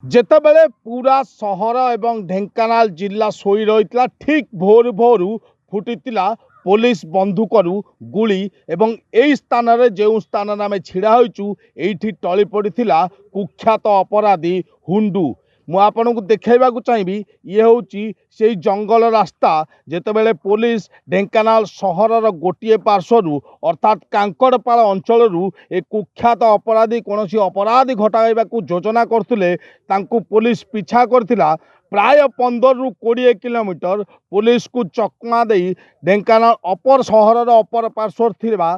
ଯେତେବେଳେ ପୁରା ସହର ଏବଂ ଢେଙ୍କାନାଳ ଜିଲ୍ଲା ଶୋଇ ରହିଥିଲା, ଠିକ୍ ଭୋରୁ ଭୋରୁ ଫୁଟିଥିଲା ପୋଲିସ ବନ୍ଧୁକରୁ ଗୁଳି ଏବଂ ଏହି ସ୍ଥାନରେ ଯେଉଁ ସ୍ଥାନରେ ଆମେ ଛିଡ଼ା ହୋଇଛୁ ଏଇଠି ଟଳି ପଡ଼ିଥିଲା କୁଖ୍ୟାତ ଅପରାଧୀ ହୁଣ୍ଡୁ। ମୁଁ ଆପଣଙ୍କୁ ଦେଖାଇବାକୁ ଚାହିଁବି, ଇଏ ହେଉଛି ସେଇ ଜଙ୍ଗଲ ରାସ୍ତା। ଯେତେବେଳେ ପୋଲିସ ଢେଙ୍କାନାଳ ସହରର ଗୋଟିଏ ପାର୍ଶ୍ୱରୁ ଅର୍ଥାତ୍ କାଙ୍କଡ଼ପାଳ ଅଞ୍ଚଳରୁ ଏ କୁଖ୍ୟାତ ଅପରାଧୀ କୌଣସି ଅପରାଧୀ ଘଟାଇବାକୁ ଯୋଜନା କରୁଥିଲେ, ତାଙ୍କୁ ପୋଲିସ ପିଛା କରିଥିଲା। ପ୍ରାୟ 15ରୁ 20 କିଲୋମିଟର ପୋଲିସକୁ ଚକମା ଦେଇ ଢେଙ୍କାନାଳ ଅପର ସହରର ଅପର ପାର୍ଶ୍ୱରେ ଥିବା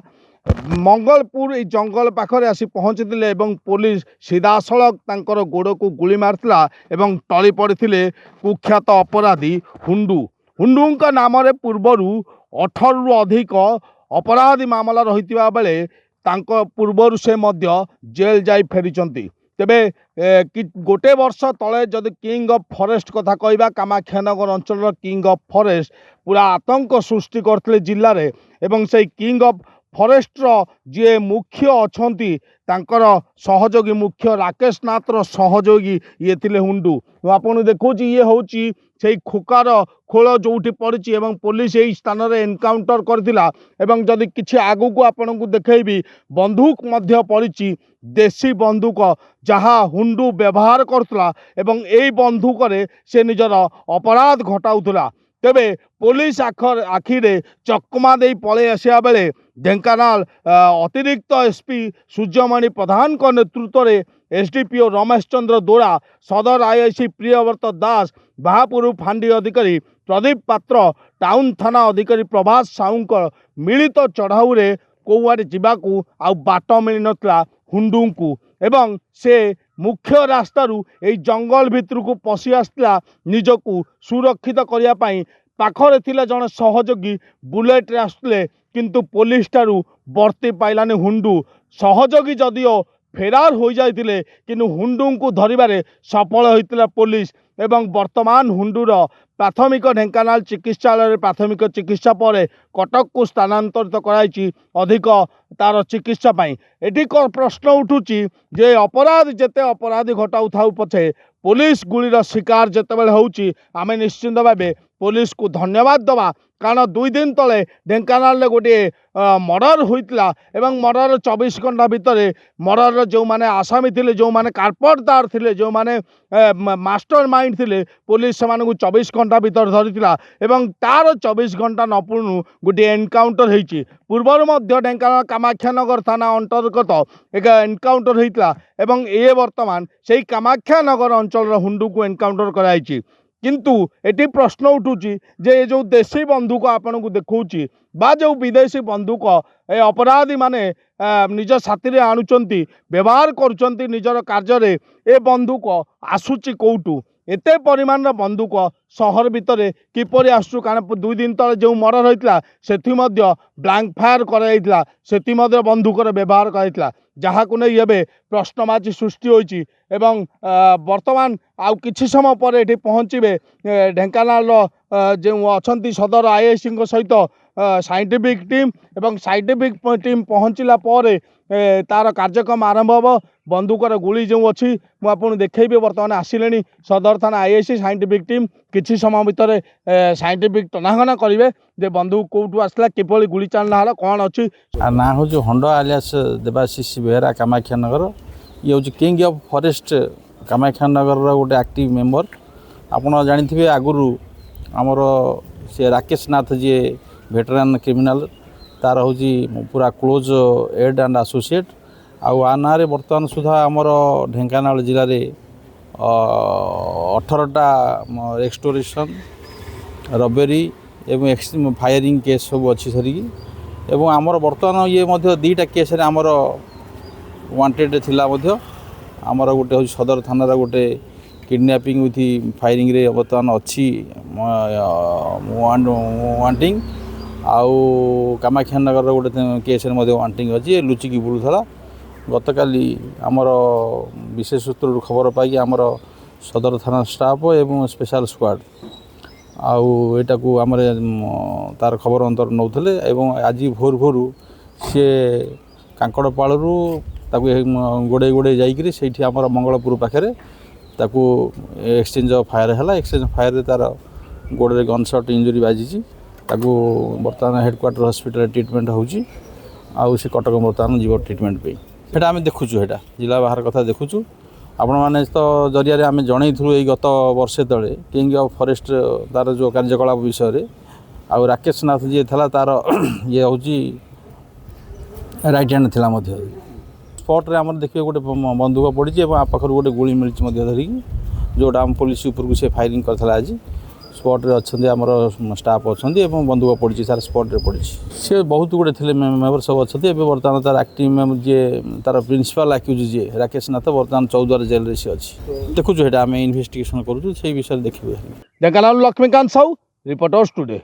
ମଙ୍ଗଳପୁର এই ଜଙ୍ଗଲ ପାଖରେ ଆସି ପହଞ୍ଚିଥିଲେ ଏବଂ ପୋଲିସ ସିଧାସଳଖ ତାଙ୍କର ଗୋଡ଼କୁ ଗୁଳି ମାରିଥିଲା ଏବଂ ଟଳି ପଡ଼ିଥିଲେ କୁଖ୍ୟାତ ଅପରାଧୀ ହୁଣ୍ଡୁ। ହୁଣ୍ଡୁଙ୍କ ନାମରେ ପୂର୍ବରୁ 18ରୁ ଅଧିକ ଅପରାଧୀ ମାମଲା ରହିଥିବା ବେଳେ ତାଙ୍କ ପୂର୍ବରୁ ସେ ମଧ୍ୟ ଜେଲ୍ ଯାଇ ଫେରିଛନ୍ତି। ତେବେ ଗୋଟେ ବର୍ଷ ତଳେ ଯଦି କିଙ୍ଗ ଅଫ୍ ଫରେଷ୍ଟ କଥା କହିବା, କାମାକ୍ଷାନଗର ଅଞ୍ଚଳର କିଙ୍ଗ ଅଫ୍ ଫରେଷ୍ଟ ପୁରା ଆତଙ୍କ ସୃଷ୍ଟି କରିଥିଲେ ଜିଲ୍ଲାରେ ଏବଂ ସେଇ କିଙ୍ଗ ଅଫ୍ ଫରେଷ୍ଟର ଯିଏ ମୁଖ୍ୟ ଅଛନ୍ତି ତାଙ୍କର ସହଯୋଗୀ ମୁଖ୍ୟ ରାକେଶ ନାଥର ସହଯୋଗୀ ଇଏ ଥିଲେ ହୁଣ୍ଡୁ। ମୁଁ ଆପଣଙ୍କୁ ଦେଖାଉଛି, ଇଏ ହେଉଛି ସେଇ ଖୋକାର ଖୋଳ ଯେଉଁଠି ପଡ଼ିଛି ଏବଂ ପୋଲିସ ଏହି ସ୍ଥାନରେ ଏନକାଉଣ୍ଟର କରିଥିଲା। ଏବଂ ଯଦି କିଛି ଆଗକୁ ଆପଣଙ୍କୁ ଦେଖାଇବି, ବନ୍ଧୁକ ମଧ୍ୟ ପଡ଼ିଛି, ଦେଶୀ ବନ୍ଧୁକ ଯାହା ହୁଣ୍ଡୁ ବ୍ୟବହାର କରୁଥିଲା ଏବଂ ଏହି ବନ୍ଧୁକରେ ସେ ନିଜର ଅପରାଧ ଘଟାଉଥିଲା। ତେବେ ପୋଲିସ ଆଖିରେ ଚକମା ଦେଇ ପଳାଇ ଆସିବା ବେଳେ ଢେଙ୍କାନାଳ ଅତିରିକ୍ତ ଏସ୍ପି ସୂର୍ଯ୍ୟମଣି ପ୍ରଧାନଙ୍କ ନେତୃତ୍ୱରେ ଏସ୍ଡିପିଓ ରମେଶ ଚନ୍ଦ୍ର ଦୋରା, ସଦର ଆଇଆଇସି ପ୍ରିୟବ୍ରତ ଦାସ, ବାହାପୁର ଫାଣ୍ଡି ଅଧିକାରୀ ପ୍ରଦୀପ ପାତ୍ର, ଟାଉନ ଥାନା ଅଧିକାରୀ ପ୍ରଭାସ ସାହୁଙ୍କ ମିଳିତ ଚଢ଼ାଉରେ କେଉଁଆଡ଼େ ଯିବାକୁ ଆଉ ବାଟ ମିଳିନଥିଲା ହୁଣ୍ଡୁଙ୍କୁ ଏବଂ ସେ ମୁଖ୍ୟ ରାସ୍ତାରୁ ଏହି ଜଙ୍ଗଲ ଭିତରକୁ ପଶି ଆସିଥିଲା ନିଜକୁ ସୁରକ୍ଷିତ କରିବା ପାଇଁ। ପାଖରେ ଥିଲା ଜଣେ ସହଯୋଗୀ ବୁଲେଟ୍ରେ ଆସୁଥିଲେ, କିନ୍ତୁ ପୋଲିସ ଠାରୁ ବର୍ତ୍ତି ପାଇଲାନି ହୁଣ୍ଡୁ। ସହଯୋଗୀ ଯଦିଓ ଫେରାର ହୋଇଯାଇଥିଲେ, କିନ୍ତୁ ହୁଣ୍ଡୁଙ୍କୁ ଧରିବାରେ ସଫଳ ହୋଇଥିଲା ପୋଲିସ ଏବଂ ବର୍ତ୍ତମାନ ହୁଣ୍ଡୁର ପ୍ରାଥମିକ ଢେଙ୍କାନାଳ ଚିକିତ୍ସାଳୟରେ ପ୍ରାଥମିକ ଚିକିତ୍ସା ପରେ କଟକକୁ ସ୍ଥାନାନ୍ତରିତ କରାଯାଇଛି ଅଧିକ ତାର ଚିକିତ୍ସା ପାଇଁ। ଏଠି ପ୍ରଶ୍ନ ଉଠୁଛି ଯେ ଅପରାଧ ଯେତେ ଅପରାଧୀ ଘଟାଉଥାଉ ପଛେ ପୋଲିସ ଗୁଳିର ଶିକାର ଯେତେବେଳେ ହେଉଛି, ଆମେ ନିଶ୍ଚିନ୍ତ ଭାବେ ପୋଲିସକୁ ଧନ୍ୟବାଦ ଦେବା। କାରଣ 2 ଦିନ ତଳେ ଢେଙ୍କାନାଳରେ ଗୋଟିଏ ମର୍ଡର ହୋଇଥିଲା ଏବଂ ମର୍ଡର 24 ଘଣ୍ଟା ଭିତରେ ମର୍ଡରର ଯେଉଁମାନେ ଆସାମୀ ଥିଲେ, ଯେଉଁମାନେ କାର୍ପଟଦାର ଥିଲେ, ଯେଉଁମାନେ ମାଷ୍ଟର ମାଇଣ୍ଡ ଥିଲେ, ପୋଲିସ ସେମାନଙ୍କୁ 24 ଘଣ୍ଟା ଭିତରେ ଧରିଥିଲା ଏବଂ ତାର 24 ଘଣ୍ଟା ନ ପୂର୍ବରୁ ଗୋଟିଏ ଏନକାଉଣ୍ଟର ହେଇଛି। ପୂର୍ବରୁ ମଧ୍ୟ ଢେଙ୍କାନାଳ କାମାକ୍ଷାନଗର ଥାନା ଅନ୍ତର୍ଗତ ଏକ ଏନକାଉଣ୍ଟର ହେଇଥିଲା ଏବଂ ଏ ବର୍ତ୍ତମାନ ସେଇ କାମାକ୍ଷାନଗର ଅଞ୍ଚଳର ହୁଣ୍ଡୁକୁ ଏନକାଉଣ୍ଟର କରାଯାଇଛି। କିନ୍ତୁ ଏଠି ପ୍ରଶ୍ନ ଉଠୁଛି ଯେ ଏ ଯେଉଁ ଦେଶୀ ବନ୍ଧୁକ ଆପଣଙ୍କୁ ଦେଖାଉଛି ବା ଯେଉଁ ବିଦେଶୀ ବନ୍ଧୁକ ଏ ଅପରାଧୀମାନେ ନିଜ ସାଥିରେ ଆଣୁଛନ୍ତି, ବ୍ୟବହାର କରୁଛନ୍ତି ନିଜର କାର୍ଯ୍ୟରେ, ଏ ବନ୍ଧୁକ ଆସୁଛି କେଉଁଠୁ? ଏତେ ପରିମାଣର ବନ୍ଧୁକ ସହର ଭିତରେ କିପରି ଆସୁଛୁ? କାରଣ 2 ଦିନ ତଳେ ଯେଉଁ ମର୍ଡର ହୋଇଥିଲା ସେଥି ମଧ୍ୟ ବ୍ଲାଙ୍କ ଫାୟାର କରାଯାଇଥିଲା, ସେଥି ମଧ୍ୟ ବନ୍ଧୁକର ବ୍ୟବହାର କରାଯାଇଥିଲା, ଯାହାକୁ ନେଇ ଏବେ ପ୍ରଶ୍ନବାଚୀ ସୃଷ୍ଟି ହୋଇଛି। ଏବଂ ବର୍ତ୍ତମାନ ଆଉ କିଛି ସମୟ ପରେ ଏଠି ପହଞ୍ଚିବେ ଢେଙ୍କାନାଳର ଯେଉଁ ଅଛନ୍ତି ସଦର ଆଇଆଇସିଙ୍କ ସହିତ ସାଇଣ୍ଟିଫିକ୍ ଟିମ୍ ଏବଂ ସାଇଣ୍ଟିଫିକ୍ ଟିମ୍ ପହଞ୍ଚିଲା ପରେ ତାର କାର୍ଯ୍ୟକ୍ରମ ଆରମ୍ଭ ହେବ। ବନ୍ଧୁକର ଗୁଳି ଯେଉଁ ଅଛି ମୁଁ ଆପଣଙ୍କୁ ଦେଖାଇବି, ବର୍ତ୍ତମାନ ଆସିଲେଣି ସଦର ଥାନା ଆଇଆଇସି ସାଇଣ୍ଟିଫିକ୍ ଟିମ୍। କିଛି ସମୟ ଭିତରେ ସାଇଣ୍ଟିଫିକ୍ ତନାଘନା କରିବେ ଯେ ବନ୍ଧୁକ କେଉଁଠୁ ଆସିଲା, କିଭଳି ଗୁଳି ଚାଳନା ହେଲା, କ'ଣ ଅଛି। ନା ହେଉଛି ହଣ୍ଡ ଆଲିଆସ୍ ଦେବାଶିଷ ବେହେରା କାମାକ୍ଷାନଗର। ଇଏ ହେଉଛି କିଙ୍ଗ ଅଫ୍ ଫରେଷ୍ଟ କାମାକ୍ଷାନଗରର ଗୋଟେ ଆକ୍ଟିଭ ମେମ୍ବର। ଆପଣ ଜାଣିଥିବେ ଆଗରୁ ଆମର ସେ ରାକେଶ ନାଥ ଯିଏ ଭେଟରାନ୍ କ୍ରିମିନାଲ୍, ତାର ହେଉଛି ପୁରା କ୍ଲୋଜ୍ ଏଡ୍ ଆଣ୍ଡ ଆସୋସିଏଟ୍। ଆଉ ଆ ନାଁରେ ବର୍ତ୍ତମାନ ସୁଦ୍ଧା ଆମର ଢେଙ୍କାନାଳ ଜିଲ୍ଲାରେ 18ଟା ଏକ୍ସଟୋରିସନ୍, ରବେରୀ ଏବଂ ଫାୟାରିଂ କେସ୍ ସବୁ ଅଛି ସରିକି। ଏବଂ ଆମର ବର୍ତ୍ତମାନ ଇଏ ମଧ୍ୟ 2ଟା କେସ୍ରେ ଆମର ୱାଣ୍ଟେଡ଼୍ ଥିଲା ମଧ୍ୟ। ଆମର ଗୋଟେ ହେଉଛି ସଦର ଥାନାର ଗୋଟେ କିଡ଼ନାପିଂ ୱିଥ୍ ଫାୟାରିଂରେ ବର୍ତ୍ତମାନ ଅଛି ୱାଣ୍ଟିଂ, ଆଉ କାମାକ୍ଷାନଗରର ଗୋଟେ କେସ୍ରେ ମଧ୍ୟ ୱାଣ୍ଟିଂ ଅଛି, ଏ ଲୁଚିକି ବୁଲୁଥିଲା। ଗତକାଲି ଆମର ବିଶେଷ ସୂତ୍ରରୁ ଖବର ପାଇକି ଆମର ସଦର ଥାନା ଷ୍ଟାଫ୍ ଏବଂ ସ୍ପେଶାଲ ସ୍କ୍ୱାଡ଼୍ ଆଉ ଏଇଟାକୁ ଆମର ତାର ଖବର ଅନ୍ତର ନେଉଥିଲେ ଏବଂ ଆଜି ଭୋରୁ ଭୋରୁ ସିଏ କାଙ୍କଡ଼ପାଳରୁ ତାକୁ ଗୋଡ଼େଇ ଯାଇକରି ସେଇଠି ଆମର ମଙ୍ଗଳପୁର ପାଖରେ ତାକୁ ଏକ୍ସଚେଞ୍ଜ ଅଫ୍ ଫାୟାର ହେଲା। ଏକ୍ସଚେଞ୍ଜ ଅଫ୍ ଫାୟାରରେ ତା'ର ଗୋଡ଼ରେ ଗନ୍ ସଟ୍ ଇଞ୍ଜୁରୀ ବାଜିଛି। ତାକୁ ବର୍ତ୍ତମାନ ହେଡ଼କ୍ୱାର୍ଟର ହସ୍ପିଟାଲରେ ଟ୍ରିଟମେଣ୍ଟ ହେଉଛି। ଆଉ ସେ କଟକ ବର୍ତ୍ତମାନ ଯିବ ଟ୍ରିଟମେଣ୍ଟ ପାଇଁ। ସେଇଟା ଆମେ ଦେଖୁଛୁ, ସେଇଟା ଜିଲ୍ଲା ବାହାର କଥା ଦେଖୁଛୁ। ଆପଣମାନେ ତ ଜରିଆରେ ଆମେ ଜଣେଇଥିଲୁ ଏଇ ଗତ ବର୍ଷେ ତଳେ କିଙ୍ଗ ଅଫ୍ ଫରେଷ୍ଟ ତା'ର ଯେଉଁ କାର୍ଯ୍ୟକଳାପ ବିଷୟରେ। ଆଉ ରାକେଶ ନାଥ ଯିଏ ଥିଲା ତା'ର ଇଏ ହେଉଛି ରାଇଟ୍ ହ୍ୟାଣ୍ଡ ଥିଲା ମଧ୍ୟ। ସ୍ପଟ୍ରେ ଆମର ଦେଖିବେ ଗୋଟେ ବନ୍ଧୁକ ପଡ଼ିଛି ଏବଂ ଆ ପାଖରୁ ଗୋଟେ ଗୁଳି ମିଳିଛି ମଧ୍ୟ ଧରିକି, ଯେଉଁଟା ଆମ ପୋଲିସ ଉପରକୁ ସେ ଫାୟାରିଂ କରିଥିଲା ଆଜି। ସ୍ପଟ୍ରେ ଅଛନ୍ତି ଆମର ଷ୍ଟାଫ୍ ଅଛନ୍ତି ଏବଂ ବନ୍ଧୁକ ପଡ଼ିଛି ସାର୍ ସ୍ପଟ୍ରେ ପଡ଼ିଛି। ସେ ବହୁତ ଗୁଡ଼ିଏ ଥିଲେ ମେମ୍ବର ସବୁ ଅଛନ୍ତି। ଏବେ ବର୍ତ୍ତମାନ ତା'ର ଆକ୍ଟିଂ ମେମ୍ବର ଯିଏ ତା'ର ପ୍ରିନ୍ସିପାଲ୍ ଆକ୍ୟୁଜ୍ ଯିଏ ରାକେଶ ନାଥ ବର୍ତ୍ତମାନ ଚୌଦ୍ୱାର ଜେଲ୍ରେ ସେ ଅଛି। ଦେଖୁଛୁ ସେଇଟା ଆମେ ଇନଭେଷ୍ଟିଗେସନ୍ କରୁଛୁ, ସେଇ ବିଷୟରେ ଦେଖିବେ। Dhenkanal Lakshmikanta Sahu, Reporters today.